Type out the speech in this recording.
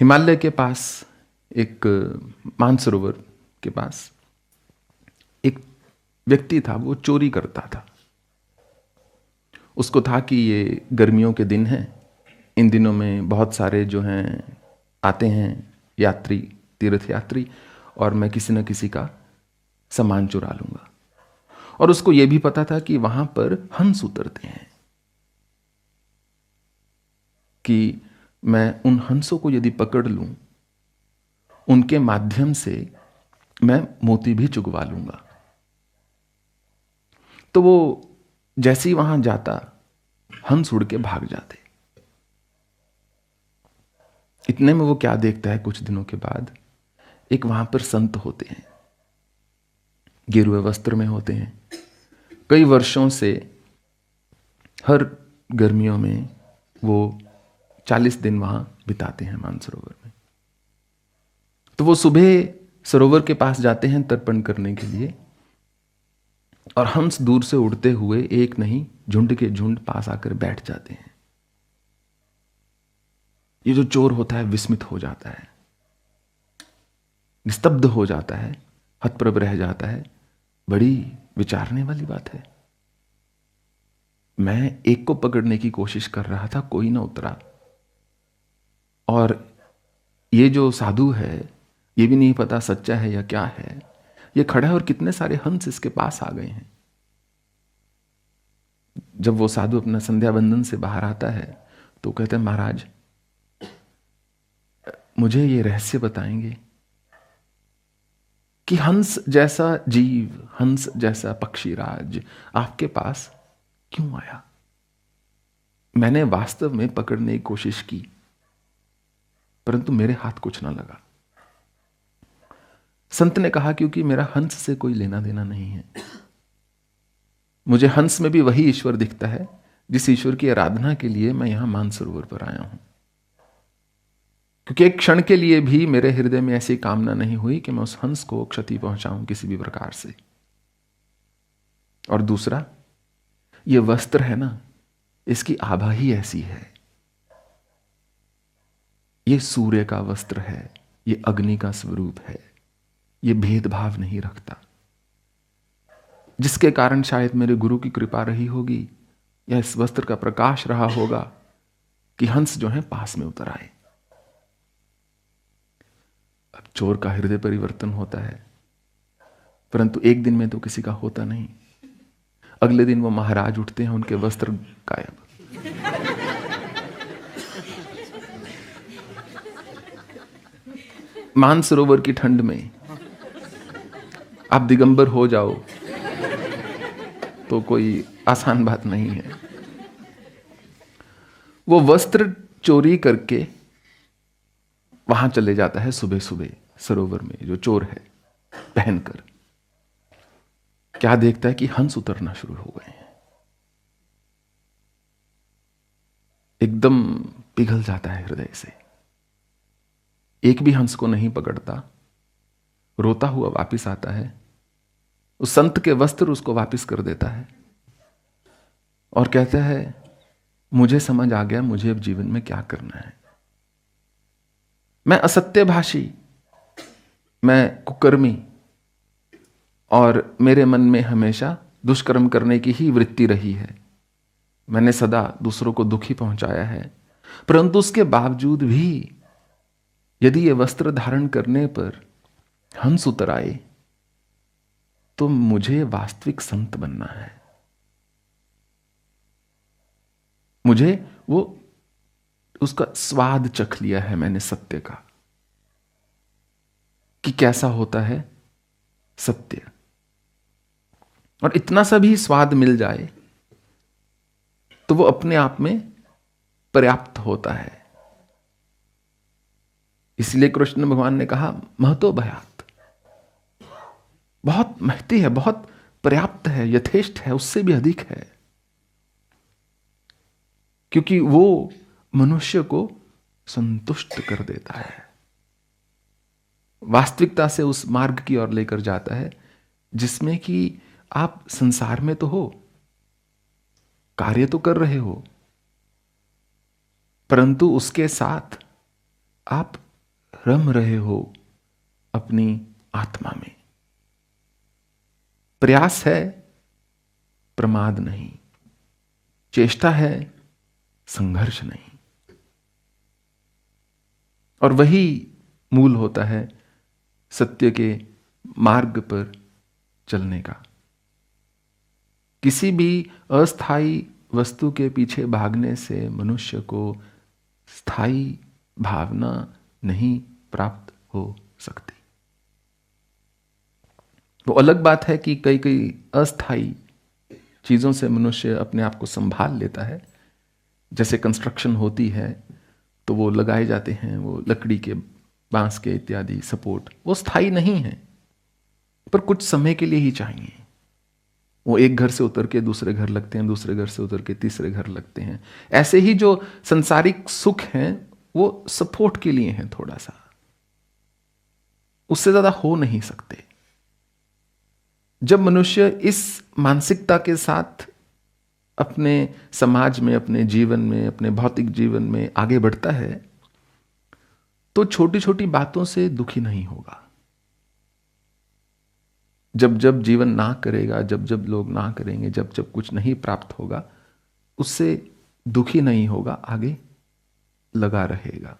हिमालय के पास एक मानसरोवर के पास एक व्यक्ति था, वो चोरी करता था। उसको था कि ये गर्मियों के दिन हैं, इन दिनों में बहुत सारे जो हैं आते हैं यात्री, तीर्थ यात्री, और मैं किसी न किसी का सामान चुरा लूंगा। और उसको ये भी पता था कि वहां पर हंस उतरते हैं, कि मैं उन हंसों को यदि पकड़ लूं, उनके माध्यम से मैं मोती भी चुगवा लूंगा। तो वो जैसे ही वहां जाता, हंस उड़ के भाग जाते। इतने में वो क्या देखता है, कुछ दिनों के बाद एक वहां पर संत होते हैं, गिरे हुए वस्त्र में होते हैं। कई वर्षों से हर गर्मियों में वो 40 दिन वहां बिताते हैं मानसरोवर में। तो वो सुबह सरोवर के पास जाते हैं तर्पण करने के लिए, और हंस दूर से उड़ते हुए एक नहीं झुंड के झुंड पास आकर बैठ जाते हैं। ये जो चोर होता है विस्मित हो जाता है, निस्तब्ध हो जाता है, हतप्रभ रह जाता है। बड़ी विचारने वाली बात है, मैं एक को पकड़ने की कोशिश कर रहा था, कोई ना उतरा, और ये जो साधु है ये भी नहीं पता सच्चा है या क्या है, ये खड़ा है और कितने सारे हंस इसके पास आ गए हैं। जब वो साधु अपना संध्या बंदन से बाहर आता है तो कहते हैं, महाराज मुझे ये रहस्य बताएंगे कि हंस जैसा जीव, हंस जैसा पक्षीराज आपके पास क्यों आया? मैंने वास्तव में पकड़ने की कोशिश की, परंतु मेरे हाथ कुछ ना लगा। संत ने कहा, क्योंकि मेरा हंस से कोई लेना देना नहीं है। मुझे हंस में भी वही ईश्वर दिखता है जिस ईश्वर की आराधना के लिए मैं यहां मानसरोवर पर आया हूं। क्योंकि एक क्षण के लिए भी मेरे हृदय में ऐसी कामना नहीं हुई कि मैं उस हंस को क्षति पहुंचाऊं किसी भी प्रकार से। और दूसरा, ये वस्त्र है ना, इसकी आभा ही ऐसी है। ये सूर्य का वस्त्र है, ये अग्नि का स्वरूप है, ये भेदभाव नहीं रखता। जिसके कारण शायद मेरे गुरु की कृपा रही होगी, या इस वस्त्र का प्रकाश रहा होगा कि हंस जो है पास में उतर आए। अब चोर का हृदय परिवर्तन होता है, परंतु एक दिन में तो किसी का होता नहीं। अगले दिन वो महाराज उठते हैं, उनके वस्त्र गायब। मानसरोवर की ठंड में आप दिगंबर हो जाओ तो कोई आसान बात नहीं है। वो वस्त्र चोरी करके वहां चले जाता है सुबह सुबह सरोवर में, जो चोर है, पहनकर। क्या देखता है कि हंस उतरना शुरू हो गए हैं। एकदम पिघल जाता है हृदय से, एक भी हंस को नहीं पकड़ता, रोता हुआ वापिस आता है। उस संत के वस्त्र उसको वापिस कर देता है और कहता है, मुझे समझ आ गया मुझे अब जीवन में क्या करना है। मैं असत्यभाषी, मैं कुकर्मी, और मेरे मन में हमेशा दुष्कर्म करने की ही वृत्ति रही है। मैंने सदा दूसरों को दुखी पहुंचाया है, परंतु उसके बावजूद भी यदि ये वस्त्र धारण करने पर हंस उतर आए तो मुझे वास्तविक संत बनना है। मुझे वो उसका स्वाद चख लिया है मैंने सत्य का, कि कैसा होता है सत्य। और इतना सा भी स्वाद मिल जाए तो वो अपने आप में पर्याप्त होता है। इसलिए कृष्ण भगवान ने कहा, महतो भयात, बहुत महती है, बहुत पर्याप्त है, यथेष्ट है, उससे भी अधिक है। क्योंकि वो मनुष्य को संतुष्ट कर देता है, वास्तविकता से उस मार्ग की ओर लेकर जाता है जिसमें कि आप संसार में तो हो, कार्य तो कर रहे हो, परंतु उसके साथ आप रम रहे हो अपनी आत्मा में। प्रयास है, प्रमाद नहीं। चेष्टा है, संघर्ष नहीं। और वही मूल होता है सत्य के मार्ग पर चलने का। किसी भी अस्थाई वस्तु के पीछे भागने से मनुष्य को स्थायी भावना नहीं प्राप्त हो सकती। वो अलग बात है कि कई कई अस्थाई चीजों से मनुष्य अपने आप को संभाल लेता है। जैसे कंस्ट्रक्शन होती है तो वो लगाए जाते हैं, वो लकड़ी के, बांस के इत्यादि सपोर्ट, वो स्थायी नहीं है, पर कुछ समय के लिए ही चाहिए। वो एक घर से उतर के दूसरे घर लगते हैं, दूसरे घर से उतर के तीसरे घर लगते हैं। ऐसे ही जो संसारिक सुख हैं वो सपोर्ट के लिए हैं, थोड़ा सा, उससे ज्यादा हो नहीं सकते। जब मनुष्य इस मानसिकता के साथ अपने समाज में, अपने जीवन में, अपने भौतिक जीवन में आगे बढ़ता है तो छोटी छोटी बातों से दुखी नहीं होगा। जब जब जीवन ना करेगा, जब जब लोग ना करेंगे, जब जब कुछ नहीं प्राप्त होगा, उससे दुखी नहीं होगा, आगे लगा रहेगा।